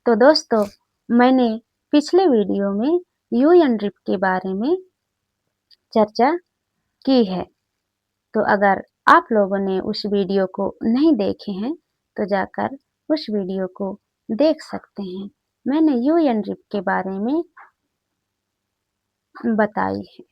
तो दोस्तों, मैंने पिछले वीडियो में यूएन रिप के बारे में चर्चा की है। तो अगर आप लोगों ने उस वीडियो को नहीं देखे हैं तो जाकर उस वीडियो को देख सकते हैं। मैंने यूएन रिप के बारे में बताई है।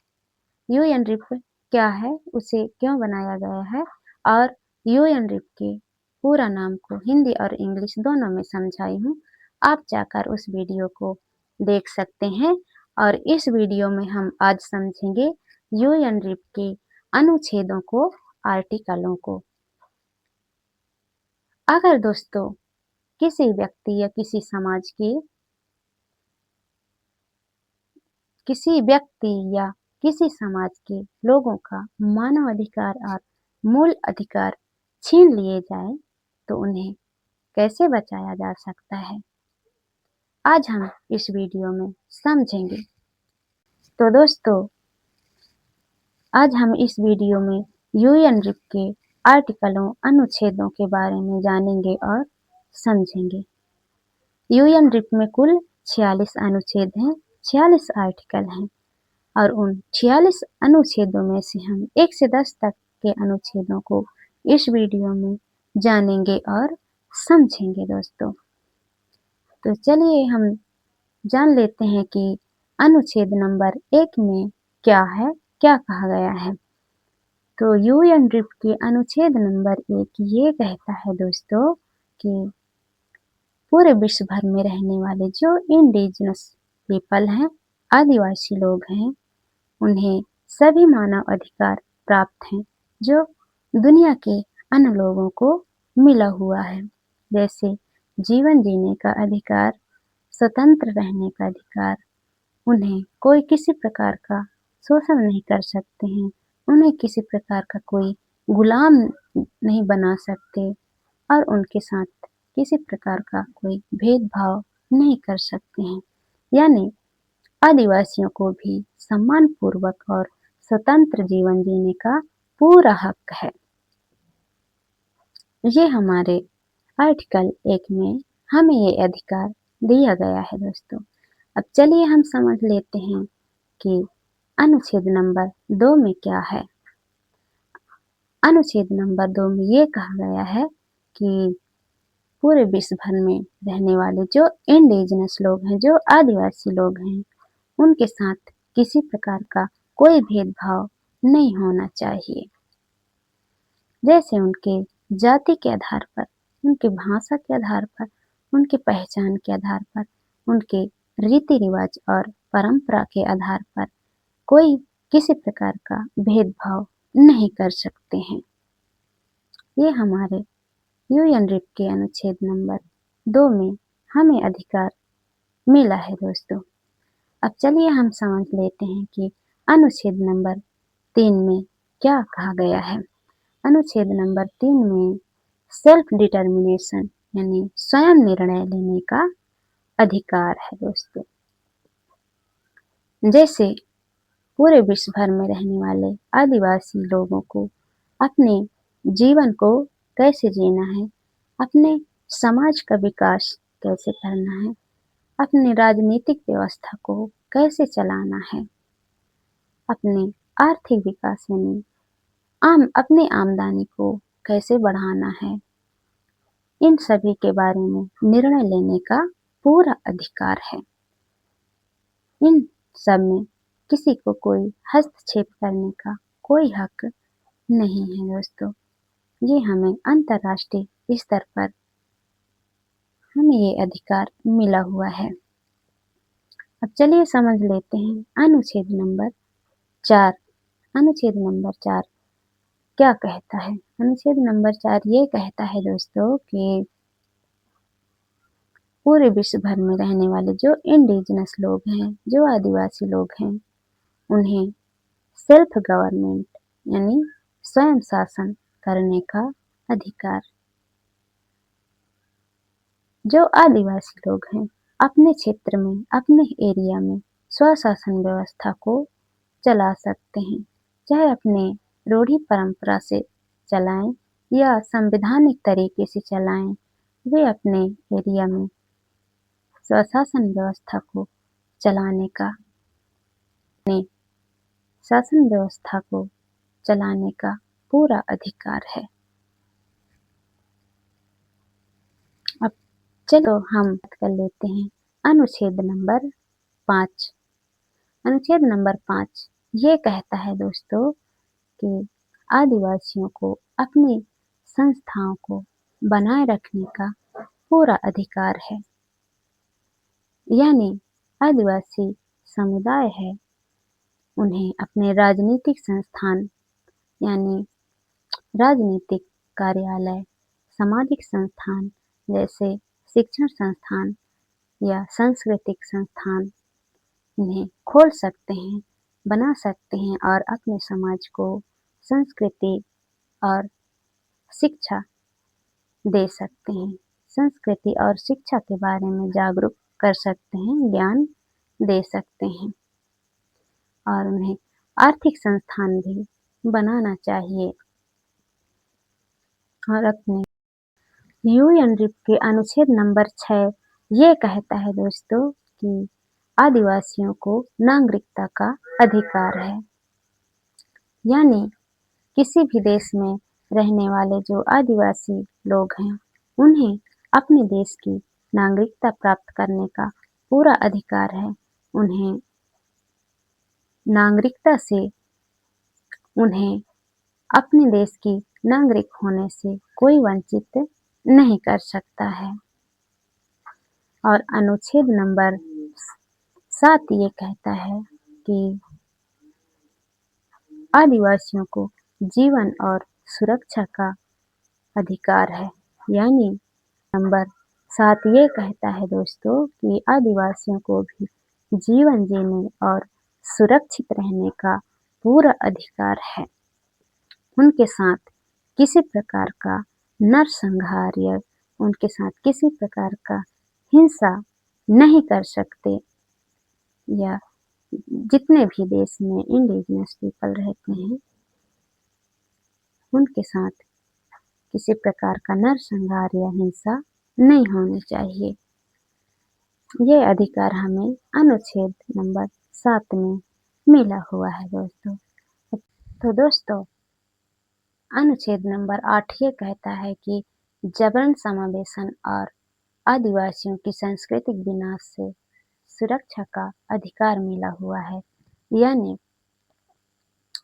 यूएन रिप क्या है, उसे क्यों बनाया गया है और यूएन रिप के पूरा नाम को हिंदी और इंग्लिश दोनों में समझाई हूँ। आप जाकर उस वीडियो को देख सकते हैं और इस वीडियो में हम आज समझेंगे यूएन रिप के अनुच्छेदों को, आर्टिकलों को। अगर दोस्तों किसी व्यक्ति या किसी समाज के लोगों का मानव अधिकार और मूल अधिकार छीन लिए जाए तो उन्हें कैसे बचाया जा सकता है, आज हम इस वीडियो में समझेंगे। तो दोस्तों, आज हम इस वीडियो में यूएन रिप के आर्टिकलों, अनुच्छेदों के बारे में जानेंगे और समझेंगे। यूएन रिप में कुल 46 अनुच्छेद हैं, 46 आर्टिकल हैं और उन 46 अनुच्छेदों में से हम 1 से 10 तक के अनुच्छेदों को इस वीडियो में जानेंगे और समझेंगे दोस्तों। तो चलिए हम जान लेते हैं कि अनुच्छेद नंबर 1 में क्या है, क्या कहा गया है। तो यूएन रिप के अनुच्छेद नंबर 1 ये कहता है दोस्तों कि पूरे विश्व भर में रहने वाले जो इंडिजिनस पीपल हैं, आदिवासी लोग हैं, उन्हें सभी मानव अधिकार प्राप्त हैं जो दुनिया के अन्य लोगों को मिला हुआ है, जैसे जीवन जीने का अधिकार, स्वतंत्र रहने का अधिकार, उन्हें कोई किसी प्रकार का शोषण नहीं कर सकते हैं, उन्हें किसी प्रकार का कोई गुलाम नहीं बना सकते और उनके साथ किसी प्रकार का कोई भेदभाव नहीं कर सकते हैं। यानी आदिवासियों को भी सम्मान पूर्वक और स्वतंत्र जीवन जीने का पूरा हक है। ये हमारे आर्टिकल 1 में हमें ये अधिकार दिया गया है दोस्तों। अब चलिए हम समझ लेते हैं कि अनुच्छेद नंबर 2 में क्या है। अनुच्छेद नंबर 2 में ये कहा गया है कि पूरे विश्व भर में रहने वाले जो इंडिजिनस लोग हैं, जो आदिवासी लोग हैं, उनके साथ किसी प्रकार का कोई भेदभाव नहीं होना चाहिए। जैसे उनके जाति के आधार पर, उनकी भाषा के आधार पर, उनकी पहचान के आधार पर, उनके रीति रिवाज और परंपरा के आधार पर कोई किसी प्रकार का भेदभाव नहीं कर सकते हैं। ये हमारे यूएन रिप के अनुच्छेद नंबर 2 में हमें अधिकार मिला है दोस्तों। अब चलिए हम समझ लेते हैं कि अनुच्छेद नंबर 3 में क्या कहा गया है। अनुच्छेद नंबर 3 में सेल्फ डिटर्मिनेशन यानी स्वयं निर्णय लेने का अधिकार है दोस्तों। जैसे पूरे विश्व भर में रहने वाले आदिवासी लोगों को अपने जीवन को कैसे जीना है, अपने समाज का विकास कैसे करना है, अपनी राजनीतिक व्यवस्था को कैसे चलाना है, अपने आर्थिक विकास यानी अपनी आमदनी को कैसे बढ़ाना है, इन सभी के बारे में निर्णय लेने का पूरा अधिकार है। इन सब में किसी को कोई हस्तक्षेप करने का कोई हक नहीं है दोस्तों। ये हमें अंतर्राष्ट्रीय स्तर पर हमें ये अधिकार मिला हुआ है। अब चलिए समझ लेते हैं अनुच्छेद नंबर 4। अनुच्छेद नंबर 4 क्या कहता है। अनुच्छेद नंबर 4 ये कहता है दोस्तों कि पूरे विश्व भर में रहने वाले जो इंडिजिनस लोग हैं, जो आदिवासी लोग हैं, उन्हें सेल्फ गवर्नमेंट यानी स्वयं शासन करने का अधिकार। जो आदिवासी लोग हैं अपने क्षेत्र में, अपने एरिया में स्वशासन व्यवस्था को चला सकते हैं, चाहे अपने रूढ़ी परंपरा से चलाएं या संवैधानिक तरीके से चलाएं। वे अपने एरिया में स्वशासन व्यवस्था को चलाने का ने शासन व्यवस्था को चलाने का पूरा अधिकार है। अब चलो हम बात कर लेते हैं अनुच्छेद नंबर 5। अनुच्छेद नंबर 5 ये कहता है दोस्तों कि आदिवासियों को अपनी संस्थाओं को बनाए रखने का पूरा अधिकार है। यानी आदिवासी समुदाय है, उन्हें अपने राजनीतिक संस्थान यानी राजनीतिक कार्यालय, सामाजिक संस्थान जैसे शिक्षण संस्थान या सांस्कृतिक संस्थान इन्हें खोल सकते हैं, बना सकते हैं और अपने समाज को संस्कृति और शिक्षा दे सकते हैं। संस्कृति और शिक्षा के बारे में जागरूक कर सकते हैं, ज्ञान दे सकते हैं और उन्हें आर्थिक संस्थान भी बनाना चाहिए। और अपने यूएनडीपी के अनुच्छेद नंबर 6 ये कहता है दोस्तों कि आदिवासियों को नागरिकता का अधिकार है। यानी किसी भी देश में रहने वाले जो आदिवासी लोग हैं, उन्हें अपने देश की नागरिकता प्राप्त करने का पूरा अधिकार है। उन्हें नागरिकता से उन्हें अपने देश की नागरिक होने से कोई वंचित नहीं कर सकता है। और अनुच्छेद नंबर 7 ये कहता है कि आदिवासियों को जीवन और सुरक्षा का अधिकार है। यानी नंबर 7 ये कहता है दोस्तों कि आदिवासियों को भी जीवन जीने और सुरक्षित रहने का पूरा अधिकार है। उनके साथ किसी प्रकार का नरसंहार या उनके साथ किसी प्रकार का हिंसा नहीं कर सकते। या जितने भी देश में इंडिजिनस पीपल रहते हैं, उनके साथ किसी प्रकार का नरसंहार या हिंसा नहीं होनी चाहिए। ये अधिकार हमें अनुच्छेद नंबर 7 में मिला हुआ है दोस्तों। तो दोस्तों अनुच्छेद नंबर 8 ये कहता है कि जबरन समावेशन और आदिवासियों की सांस्कृतिक विनाश से सुरक्षा का अधिकार मिला हुआ है। यानी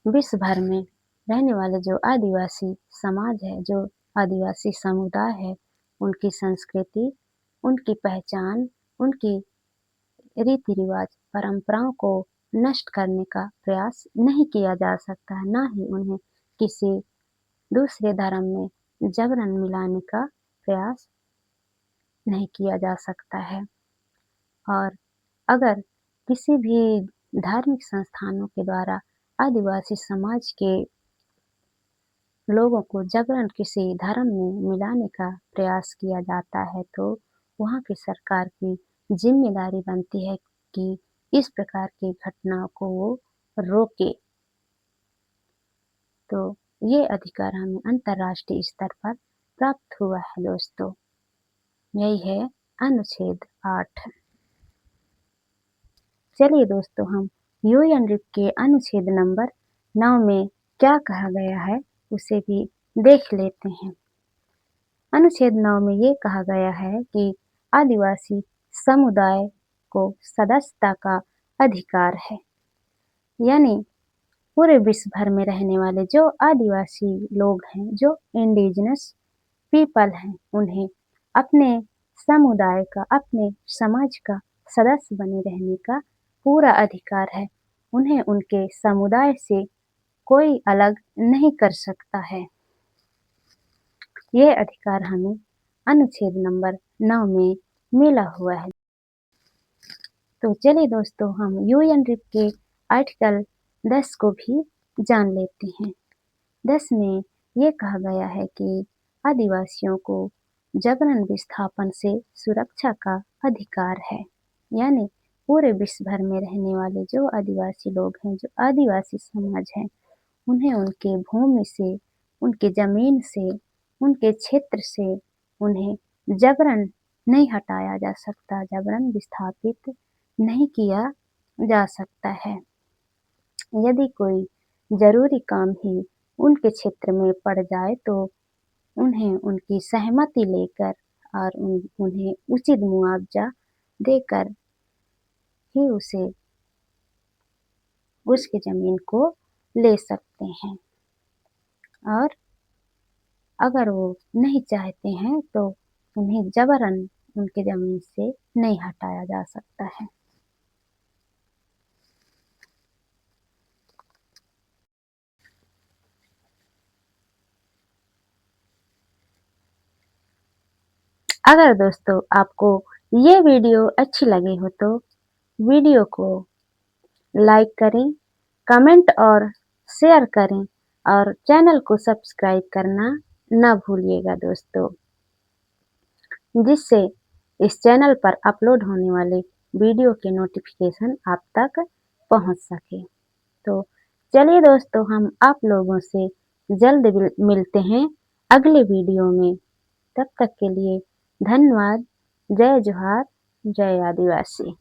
विश्व भर में रहने वाले जो आदिवासी समाज है, जो आदिवासी समुदाय है, उनकी संस्कृति, उनकी पहचान, उनकी रीति रिवाज, परंपराओं को नष्ट करने का प्रयास नहीं किया जा सकता है, ना ही उन्हें किसी दूसरे धर्म में जबरन मिलाने का प्रयास नहीं किया जा सकता है। और अगर किसी भी धार्मिक संस्थानों के द्वारा आदिवासी समाज के लोगों को जबरन किसी धर्म में मिलाने का प्रयास किया जाता है, तो वहाँ की सरकार की जिम्मेदारी बनती है कि इस प्रकार की घटनाओं को वो रोके। तो ये अधिकार हमें अंतर्राष्ट्रीय स्तर पर प्राप्त हुआ है दोस्तों। यही है अनुच्छेद 8। चलिए दोस्तों हम यूएनडीपी के अनुच्छेद नंबर 9 में क्या कहा गया है उसे भी देख लेते हैं। अनुच्छेद 9 में ये कहा गया है कि आदिवासी समुदाय को सदस्यता का अधिकार है। यानी पूरे विश्व भर में रहने वाले जो आदिवासी लोग हैं, जो इंडिजिनस पीपल हैं, उन्हें अपने समुदाय का, अपने समाज का सदस्य बने रहने का पूरा अधिकार है। उन्हें उनके समुदाय से कोई अलग नहीं कर सकता है। यह अधिकार हमें अनुच्छेद नंबर 9 में मिला हुआ है। तो चलिए दोस्तों हम यूएनडीपी के आर्टिकल 10 को भी जान लेते हैं। 10 में ये कहा गया है कि आदिवासियों को जबरन विस्थापन से सुरक्षा का अधिकार है। यानी पूरे विश्व भर में रहने वाले जो आदिवासी लोग हैं, जो आदिवासी समाज हैं, उन्हें उनके भूमि से, उनके जमीन से, उनके क्षेत्र से उन्हें जबरन नहीं हटाया जा सकता, जबरन विस्थापित नहीं किया जा सकता है। यदि कोई ज़रूरी काम ही उनके क्षेत्र में पड़ जाए तो उन्हें उनकी सहमति लेकर और उन्हें उचित मुआवजा देकर ही उसकी ज़मीन को ले सकते हैं। और अगर वो नहीं चाहते हैं तो उन्हें जबरन उनकी ज़मीन से नहीं हटाया जा सकता है। अगर दोस्तों आपको ये वीडियो अच्छी लगी हो तो वीडियो को लाइक करें, कमेंट और शेयर करें और चैनल को सब्सक्राइब करना ना भूलिएगा दोस्तों, जिससे इस चैनल पर अपलोड होने वाले वीडियो के नोटिफिकेशन आप तक पहुंच सके। तो चलिए दोस्तों, हम आप लोगों से जल्द मिलते हैं अगले वीडियो में। तब तक के लिए धन्यवाद। जय जोहार, जय आदिवासी।